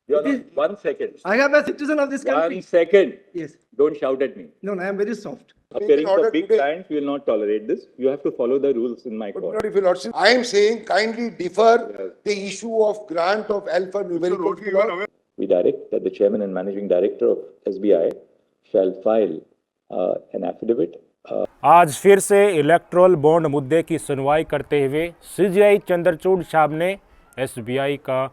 You are not, 1 second. I am a citizen of this country. 1 second. Yes. Don't shout at me. No, I am very soft. Appearing for order big today. clients, we will not tolerate this. You have to follow the rules in my But court. not if your lordship. I am saying kindly defer the issue of grant of alphanumerical. We direct that the chairman and managing director of SBI shall file an affidavit. आज फिर से electoral bond मुद्दे की सुनवाई करते हुए CGI Chandrachud साहब ने एसबीआई का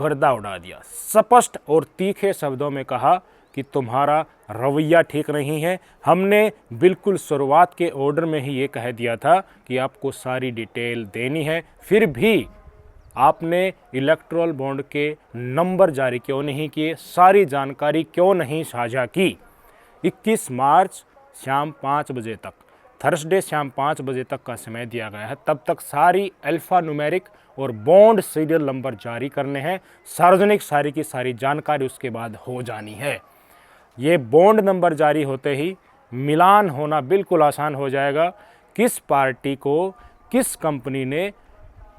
गर्दा उड़ा दिया। स्पष्ट और तीखे शब्दों में कहा कि तुम्हारा रवैया ठीक नहीं है। हमने बिल्कुल शुरुआत के ऑर्डर में ही ये कह दिया था कि आपको सारी डिटेल देनी है, फिर भी आपने इलेक्ट्रोल बॉन्ड के नंबर जारी क्यों नहीं किए, सारी जानकारी क्यों नहीं साझा की। 21 मार्च शाम 5 बजे तक, थर्सडे शाम 5 बजे तक का समय दिया गया है। तब तक सारी अल्फा न्यूमेरिक और बॉन्ड सीरियल नंबर जारी करने हैं। सार्वजनिक सारी की सारी जानकारी उसके बाद हो जानी है। ये बॉन्ड नंबर जारी होते ही मिलान होना बिल्कुल आसान हो जाएगा। किस पार्टी को किस कंपनी ने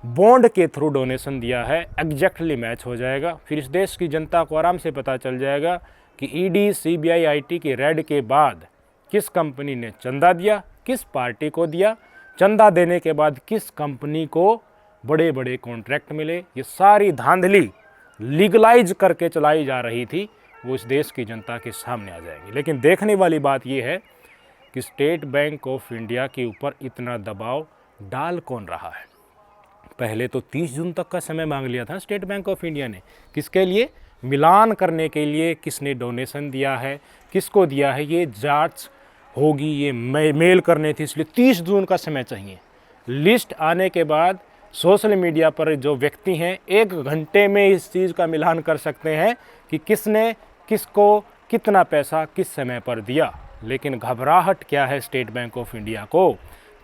बॉन्ड के थ्रू डोनेशन दिया है एग्जैक्टली मैच हो जाएगा। फिर इस देश की जनता को आराम से पता चल जाएगा कि ईडी, सीबीआई, आईटी के रेड के बाद किस कंपनी ने चंदा दिया, किस पार्टी को दिया, चंदा देने के बाद किस कंपनी को बड़े बड़े कॉन्ट्रैक्ट मिले। ये सारी धांधली लीगलाइज करके चलाई जा रही थी, वो इस देश की जनता के सामने आ जाएगी। लेकिन देखने वाली बात ये है कि स्टेट बैंक ऑफ इंडिया के ऊपर इतना दबाव डाल कौन रहा है। पहले तो 30 जून तक का समय मांग लिया था स्टेट बैंक ऑफ इंडिया ने। किसके लिए? मिलान करने के लिए। किसने डोनेशन दिया है, किसको दिया है, ये जांच होगी, ये मेल करने थी, इसलिए 30 जून का समय चाहिए। लिस्ट आने के बाद सोशल मीडिया पर जो व्यक्ति हैं 1 घंटे में इस चीज़ का मिलान कर सकते हैं कि किसने किसको कितना पैसा किस समय पर दिया। लेकिन घबराहट क्या है स्टेट बैंक ऑफ इंडिया को?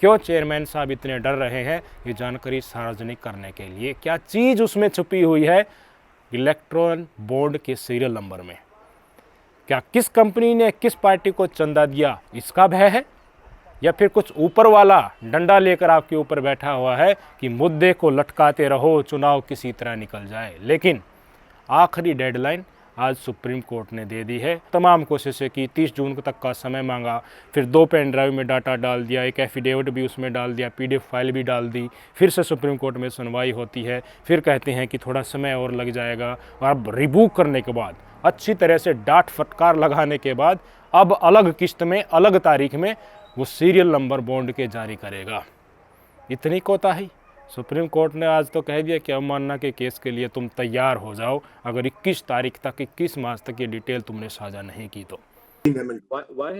क्यों चेयरमैन साहब इतने डर रहे हैं ये जानकारी सार्वजनिक करने के लिए? क्या चीज़ उसमें छुपी हुई है इलेक्ट्रॉन बॉन्ड के सीरियल नंबर में? क्या किस कंपनी ने किस पार्टी को चंदा दिया इसका भय है, या फिर कुछ ऊपर वाला डंडा लेकर आपके ऊपर बैठा हुआ है कि मुद्दे को लटकाते रहो, चुनाव किसी तरह निकल जाए। लेकिन आखिरी डेडलाइन आज सुप्रीम कोर्ट ने दे दी है। तमाम कोशिशें की, 30 जून तक का समय मांगा, फिर 2 पेन ड्राइव में डाटा डाल दिया, एक एफिडेविट भी उसमें डाल दिया, पीडीएफ फाइल भी डाल दी। फिर से सुप्रीम कोर्ट में सुनवाई होती है, फिर कहते हैं कि थोड़ा समय और लग जाएगा। और अब रिबुक करने के बाद, अच्छी तरह से डांट फटकार लगाने के बाद, अब अलग किस्त में अलग तारीख में वो सीरियल नंबर बॉन्ड के जारी करेगा। इतनी कोताही सुप्रीम कोर्ट ने आज तो कह दिया कि अवमानना के केस के लिए तुम तैयार हो जाओ अगर 21 तारीख तक, 21 मार्च तक ये डिटेल तुमने साझा नहीं की तो। Why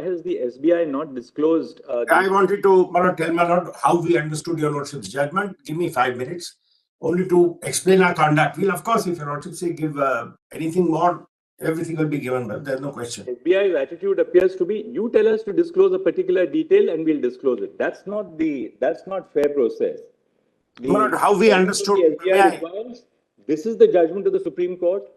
has the SBI not disclosed? I wanted to tell my lord how we understood your lordship's judgment. Give me 5 minutes only to explain our conduct. We'll of course, if your lordship say give anything more, everything will be given, but there's no question. SBI's attitude appears to be, you tell us to disclose a particular detail and we'll disclose it. That's not fair process. My lord, how we understood. The SBI requires, this is the judgment of the Supreme Court.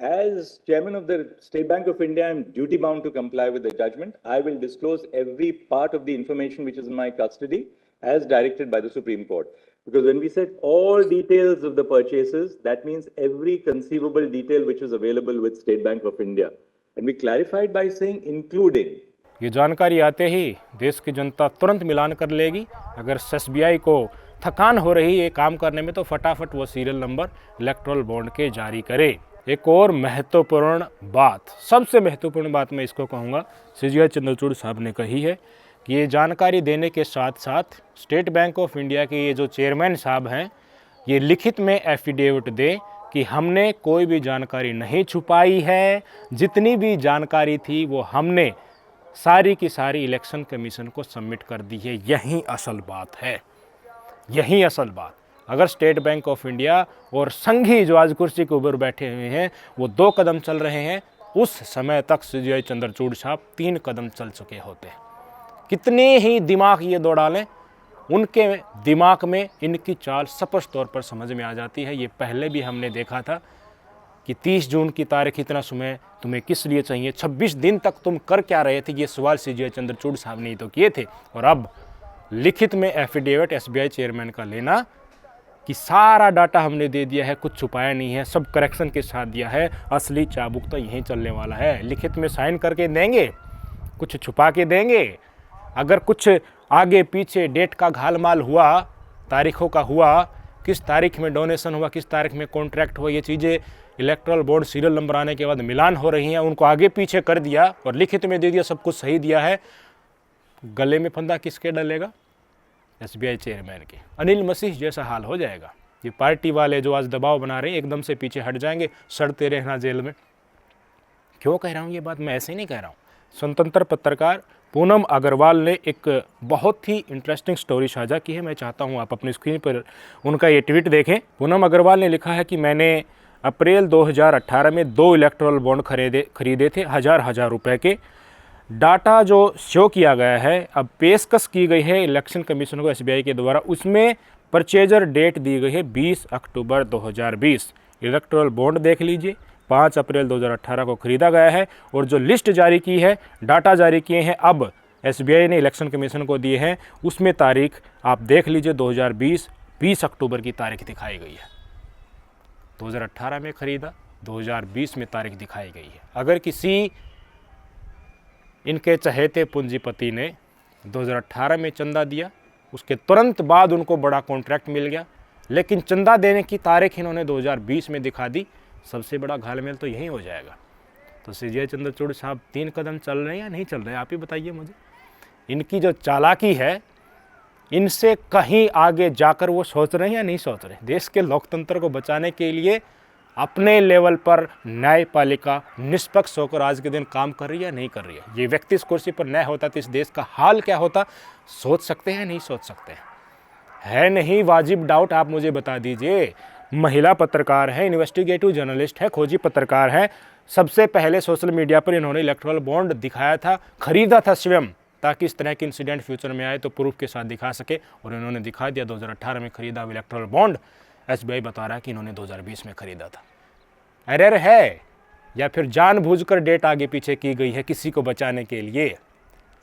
As chairman of the State Bank of India, I'm duty bound to comply with the judgment. I will disclose every part of the information which is in my custody as directed by the Supreme Court. Because when we said all details of the purchases, that means every conceivable detail which is available with State Bank of India. And we clarified by saying including. ये जानकारी आते ही देश की जनता तुरंत मिलान कर लेगी। अगर SBI को थकान हो रही है काम करने में तो फटाफट वो सीरियल नंबर इलेक्ट्रोल बॉन्ड के जारी करे। एक और महत्वपूर्ण बात, सबसे महत्वपूर्ण बात मैं इसको कहूँगा, सीजीआई चंद्रचूड़ साहब ने कही है कि ये जानकारी देने के साथ साथ स्टेट बैंक ऑफ इंडिया के ये जो चेयरमैन साहब हैं ये लिखित में एफिडेविट दें कि हमने कोई भी जानकारी नहीं छुपाई है, जितनी भी जानकारी थी वो हमने सारी की सारी इलेक्शन कमीशन को सबमिट कर दी है। यही असल बात है, यही असल बात। अगर स्टेट बैंक ऑफ इंडिया और संघी जो आज कुर्सी के ऊपर बैठे हुए हैं वो 2 कदम चल रहे हैं, उस समय तक सीजीआई चंद्रचूड़ साहब 3 कदम चल चुके होते। कितने ही दिमाग ये दौड़ा लें, उनके दिमाग में इनकी चाल स्पष्ट तौर पर समझ में आ जाती है। ये पहले भी हमने देखा था कि 30 जून की तारीख इतना समय तुम्हें किस लिए चाहिए, 26 दिन तक तुम कर क्या रहे थे, ये सवाल सीजीआई चंद्रचूड़ साहब ने तो किए थे। और अब लिखित में एफिडेविट एसबीआई चेयरमैन का लेना कि सारा डाटा हमने दे दिया है, कुछ छुपाया नहीं है, सब करेक्शन के साथ दिया है, असली चाबुक तो यहीं चलने वाला है। लिखित में साइन करके देंगे, कुछ छुपा के देंगे, अगर कुछ आगे पीछे डेट का घालमाल हुआ, तारीखों का हुआ, किस तारीख में डोनेशन हुआ, किस तारीख में कॉन्ट्रैक्ट हुआ, ये चीज़ें इलेक्ट्रल बोर्ड सीरियल नंबर आने के बाद मिलान हो रही हैं, उनको आगे पीछे कर दिया और लिखित में दे दिया, सब कुछ सही दिया है। गले में फंदा किसके डलेगा? एसबीआई चेयरमैन के। अनिल मसीह जैसा हाल हो जाएगा। ये पार्टी वाले जो आज दबाव बना रहे हैं एकदम से पीछे हट जाएंगे, सड़ते रहना जेल में। क्यों कह रहा हूँ ये बात? मैं ऐसे ही नहीं कह रहा हूँ। स्वतंत्र पत्रकार पूनम अग्रवाल ने एक बहुत ही इंटरेस्टिंग स्टोरी साझा की है। मैं चाहता हूँ आप अपनी स्क्रीन पर उनका ये ट्वीट देखें। पूनम अग्रवाल ने लिखा है कि मैंने अप्रैल 2018 में 2 इलेक्ट्रल बॉन्ड खरीदे थे हज़ार रुपए के। डाटा जो शो किया गया है, अब पेशकश की गई है इलेक्शन कमीशन को एसबीआई के द्वारा, उसमें परचेजर डेट दी गई है 20 अक्टूबर 2020। इलेक्ट्रल बॉन्ड देख लीजिए, 5 अप्रैल 2018 को खरीदा गया है और जो लिस्ट जारी की है, डाटा जारी किए हैं अब एसबीआई ने इलेक्शन कमीशन को दिए हैं, उसमें तारीख आप देख लीजिए 2020 20 अक्टूबर की तारीख दिखाई गई है। 2018 में खरीदा, 2020 में तारीख दिखाई गई है। अगर किसी इनके चहेते पूंजीपति ने 2018 में चंदा दिया, उसके तुरंत बाद उनको बड़ा कॉन्ट्रैक्ट मिल गया, लेकिन चंदा देने की तारीख इन्होंने 2020 में दिखा दी, सबसे बड़ा घालमेल तो यही हो जाएगा। तो सीजे चंद्रचूड़ साहब 3 कदम चल रहे हैं या नहीं चल रहे हैं, आप ही बताइए मुझे। इनकी जो चालाकी है, इनसे कहीं आगे जाकर वो सोच रहे हैं या नहीं सोच रहे। देश के लोकतंत्र को बचाने के लिए अपने लेवल पर न्यायपालिका निष्पक्ष होकर आज के दिन काम कर रही है या नहीं कर रही है। ये व्यक्ति इस कुर्सी पर न होता तो इस देश का हाल क्या होता, सोच सकते हैं नहीं सोच सकते हैं? है नहीं वाजिब डाउट, आप मुझे बता दीजिए। महिला पत्रकार है, इन्वेस्टिगेटिव जर्नलिस्ट है, खोजी पत्रकार है। सबसे पहले सोशल मीडिया पर इन्होंने इलेक्ट्रल बॉन्ड दिखाया था, खरीदा था स्वयं, ताकि इस तरह के इंसिडेंट फ्यूचर में आए तो प्रूफ के साथ दिखा सके, और इन्होंने दिखा दिया 2018 में खरीदा इलेक्ट्रल बॉन्ड। एसबीआई बता रहा है कि इन्होंने 2020 में खरीदा था। एरर है या फिर जानबूझकर डेट आगे पीछे की गई है किसी को बचाने के लिए।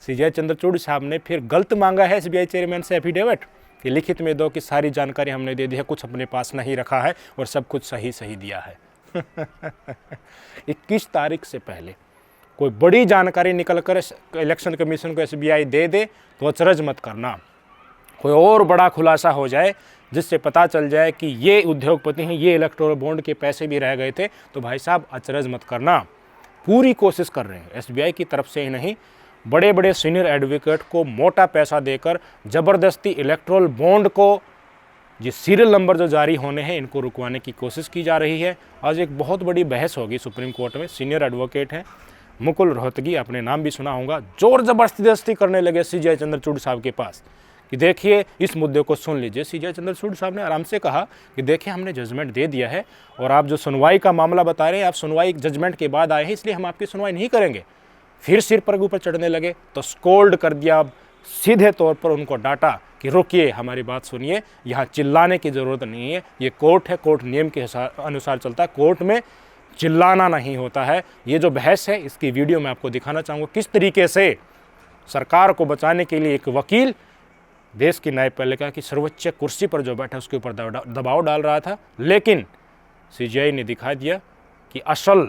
सीजे चंद्रचूड़ साहब ने फिर गलत मांगा है एसबीआई चेयरमैन से एफिडेविट कि लिखित में दो कि सारी जानकारी हमने दे दी है, कुछ अपने पास नहीं रखा है और सब कुछ सही सही दिया है। 21 तारीख से पहले कोई बड़ी जानकारी निकल कर इलेक्शन कमीशन को एसबीआई दे दे तो अचरज मत करना। कोई और बड़ा खुलासा हो जाए जिससे पता चल जाए कि ये उद्योगपति हैं, ये इलेक्टोरल बॉन्ड के पैसे भी रह गए थे, तो भाई साहब अचरज मत करना। पूरी कोशिश कर रहे हैं एसबीआई की तरफ से ही नहीं, बड़े बड़े सीनियर एडवोकेट को मोटा पैसा देकर ज़बरदस्ती इलेक्टोरल बॉन्ड को, ये सीरियल नंबर जो जारी होने हैं, इनको रुकवाने की कोशिश की जा रही है। आज एक बहुत बड़ी बहस होगी सुप्रीम कोर्ट में। सीनियर एडवोकेट हैं मुकुल रोहतगी, अपने नाम भी सुना होगा, जोर जबरदस्ती करने लगे सीजे चंद्रचूड़ साहब के पास कि देखिए इस मुद्दे को सुन लीजिए। सीजे चंद्रचूड़ साहब ने आराम से कहा कि देखिए हमने जजमेंट दे दिया है और आप जो सुनवाई का मामला बता रहे हैं, आप सुनवाई जजमेंट के बाद आए हैं, इसलिए हम आपकी सुनवाई नहीं करेंगे। फिर सिर पर ऊपर चढ़ने लगे तो स्कोल्ड कर दिया सीधे तौर पर उनको डांटा कि रुकिए, हमारी बात सुनिए, यहाँ चिल्लाने की ज़रूरत नहीं है, ये कोर्ट है, कोर्ट नियम के अनुसार चलता है, कोर्ट में चिल्लाना नहीं होता है। ये जो बहस है इसकी वीडियो मैं आपको दिखाना चाहूँगा किस तरीके से सरकार को बचाने के लिए एक वकील देश की न्यायपालिका की सर्वोच्च कुर्सी पर जो बैठा उसके ऊपर दबाव डाल रहा था, लेकिन सीजीआई ने दिखा दिया कि असल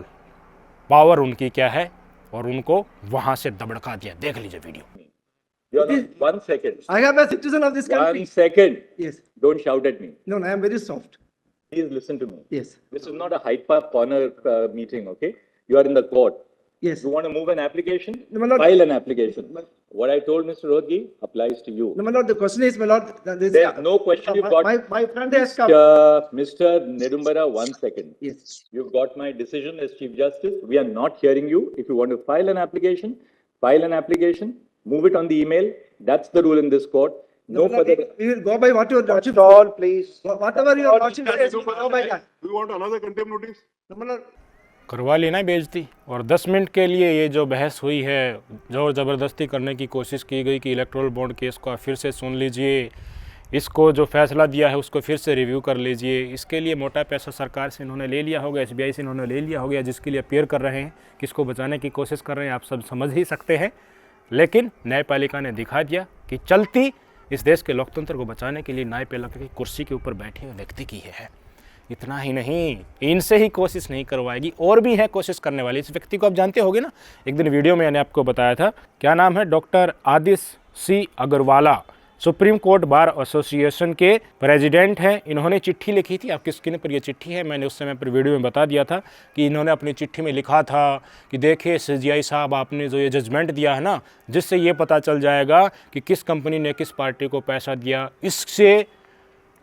पावर उनकी क्या है और उनको वहां से दबड़का दिया। देख लीजिए video. One second. I am a citizen of this country. One second. Yes. Don't shout at me. No, I am very soft. Please listen to me. Yes. This is not a Hyde Park corner meeting, okay? You are in the court. Yes. You want to move an application? No, my lord. File an application. What I told Mr. Rohgi applies to you. No, my lord, the question is, my lord, this There's no question you've got. my friend has come. Mr. Nedumbara, 1 second. Yes. You've got my decision as Chief Justice. We are not hearing you. If you want to file an application, move it on the email. That's the rule in this court. No my lord, further. we will go by what your lordship. All, please. Whatever your lordship says, we will go by that. Do you want another contempt notice? No, my lord. करवा ली ना बेइज्जती। और 10 minute के लिए ये जो बहस हुई है, जोर ज़बरदस्ती करने की कोशिश की गई कि इलेक्टोरल बॉन्ड केस को आप फिर से सुन लीजिए, इसको जो फैसला दिया है उसको फिर से रिव्यू कर लीजिए। इसके लिए मोटा पैसा सरकार से इन्होंने ले लिया होगा, एसबीआई से इन्होंने ले लिया होगा, जिसके लिए अपेयर कर रहे हैं, किसको बचाने की कोशिश कर रहे हैं, आप सब समझ ही सकते हैं। लेकिन न्यायपालिका ने दिखा दिया कि चलती इस देश के लोकतंत्र को बचाने के लिए न्यायपालिका की कुर्सी के ऊपर बैठे हुए व्यक्ति की है। इतना ही नहीं, इनसे ही कोशिश नहीं करवाएगी, और भी है कोशिश करने वाली। इस व्यक्ति को आप जानते होंगे ना, एक दिन वीडियो में मैंने आपको बताया था, क्या नाम है, doctor Aadish C Agarwala, Supreme Court Bar Association के प्रेसिडेंट हैं। इन्होंने चिट्ठी लिखी थी, आपकी स्क्रीन पर ये चिट्ठी है, मैंने उस समय पर वीडियो में बता दिया था कि इन्होंने अपनी चिट्ठी में लिखा था कि देखिए सीजीआई साहब, आपने जो ये जजमेंट दिया है ना, जिससे ये पता चल जाएगा कि किस कंपनी ने किस पार्टी को पैसा दिया, इससे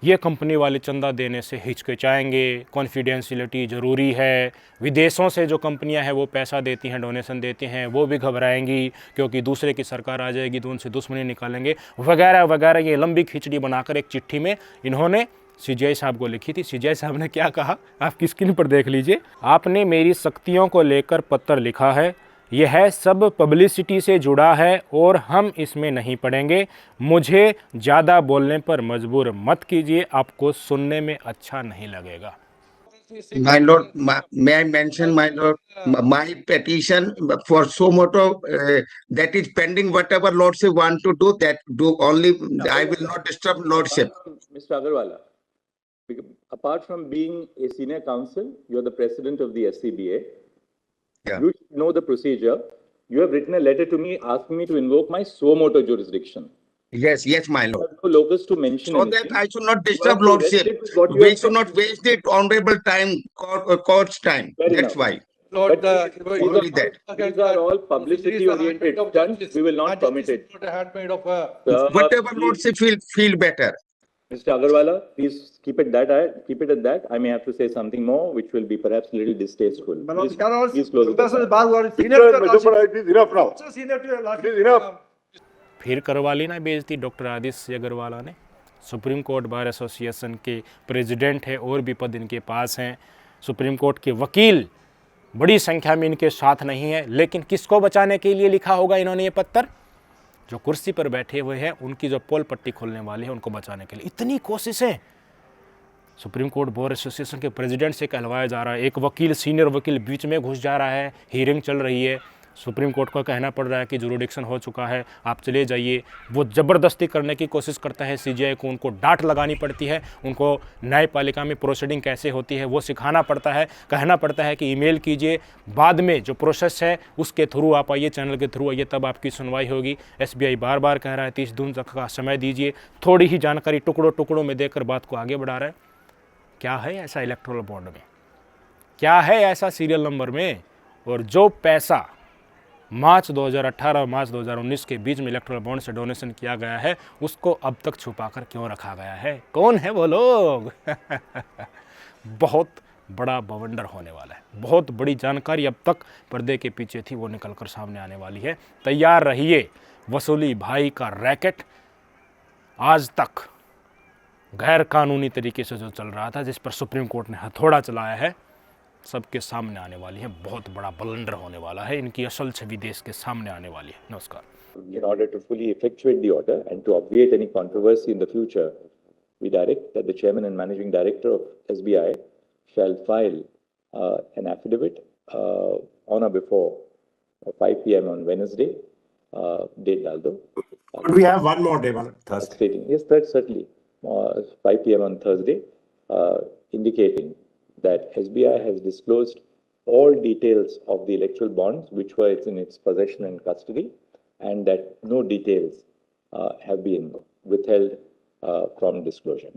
ये कंपनी वाले चंदा देने से हिचकिचाएंगे, कॉन्फिडेंशियलिटी ज़रूरी है, विदेशों से जो कंपनियां हैं वो पैसा देती हैं, डोनेशन देती हैं, वो भी घबराएंगी क्योंकि दूसरे की सरकार आ जाएगी तो उनसे दुश्मनी निकालेंगे, वगैरह वगैरह। ये लंबी खिचड़ी बनाकर एक चिट्ठी में इन्होंने सीजीआई साहब को लिखी थी। सीजीआई साहब ने क्या कहा, आपकी स्क्रीन पर देख लीजिए। आपने मेरी शक्तियों को लेकर पत्र लिखा है, यह सब पब्लिसिटी से जुड़ा है और हम इसमें नहीं पड़ेंगे। मुझे ज़्यादा बोलने पर मजबूर मत कीजिए, आपको सुनने में अच्छा नहीं लगेगा। My lord, may I mention, my lord, my petition for suo motu that is pending. Whatever lordship want to do, that do only. I will not disturb lordship. Mr. Agarwala, apart from being a senior counsel, you are the president of the SCBA. Yeah. You should know the procedure. You have written a letter to me asking me to invoke my suo motu jurisdiction. Yes, yes, my lord. No locus to mention So anything. that I should not You disturb have to lordship. restrict what you We have should not waste it honorable time, court's time. Fair That's enough. why. Lord, Only that. These are all publicity oriented stunts. We will not permit it. Not a handmaid of a. Whatever Please, lordship feel better. Mr. Agarwala, please keep it at that. I may have to say something more, which will be perhaps a little distasteful. Please close it. This is bar word. Senior to your lordship. It is enough now. Also senior to your lordship. It is enough. फिर करवा ली ना बेइज्जती doctor आदिश अग्रवाला ने। Supreme Court Bar Association के president है, और भी पद इनके पास हैं। सुप्रीम कोर्ट के वकील बड़ी संख्या में इनके साथ नहीं है, लेकिन किसको बचाने के लिए लिखा होगा इन्होंने ये पत्र? जो कुर्सी पर बैठे हुए हैं, उनकी जो पोल पट्टी खोलने वाले हैं, उनको बचाने के लिए इतनी कोशिशें। सुप्रीम कोर्ट बार एसोसिएशन के प्रेसिडेंट से कहलवाया जा रहा है, एक वकील, सीनियर वकील बीच में घुस जा रहा है, हियरिंग चल रही है, सुप्रीम कोर्ट को कहना पड़ रहा है कि जुरिडिक्शन हो चुका है, आप चले जाइए। वो ज़बरदस्ती करने की कोशिश करता है सीजीआई को, उनको डांट लगानी पड़ती है, उनको न्यायपालिका में प्रोसीडिंग कैसे होती है वो सिखाना पड़ता है, कहना पड़ता है कि ईमेल कीजिए, बाद में जो प्रोसेस है उसके थ्रू आप आइए, चैनल के थ्रू आइए, तब आपकी सुनवाई होगी। एसबीआई बार बार कह रहा है 30 दिन तक का समय दीजिए, थोड़ी ही जानकारी टुकड़ों टुकड़ों में देकर बात को आगे बढ़ा रहा है। क्या है ऐसा इलेक्टोरल बॉन्ड में, क्या है ऐसा सीरियल नंबर में? और जो पैसा मार्च 2018 और मार्च 2019 के बीच में इलेक्टोरल बॉन्ड से डोनेशन किया गया है, उसको अब तक छुपाकर क्यों रखा गया है? कौन है वो लोग? बहुत बड़ा बवंडर होने वाला है, बहुत बड़ी जानकारी अब तक पर्दे के पीछे थी, वो निकलकर सामने आने वाली है। तैयार रहिए। वसूली भाई का रैकेट आज तक गैर कानूनी तरीके से जो चल रहा था, जिस पर सुप्रीम कोर्ट ने हथौड़ा चलाया है, सबके सामने आने वाली है। बहुत बड़ा बलंडर होने वाला है, इनकी असल छवि देश के सामने आने वाली है। नमस्कार। In order to fully effectuate the order and to obviate any controversy in the future, we direct that the chairman and managing director of SBI shall file an affidavit on or before 5 p.m. on Wednesday, date डाल दो. But we have one more day, Thursday. Stating, yes, that's certainly 5 p.m. on Thursday, indicating that SBI has disclosed all details of the electoral bonds which were in its possession and custody, and that no details have been withheld from disclosure.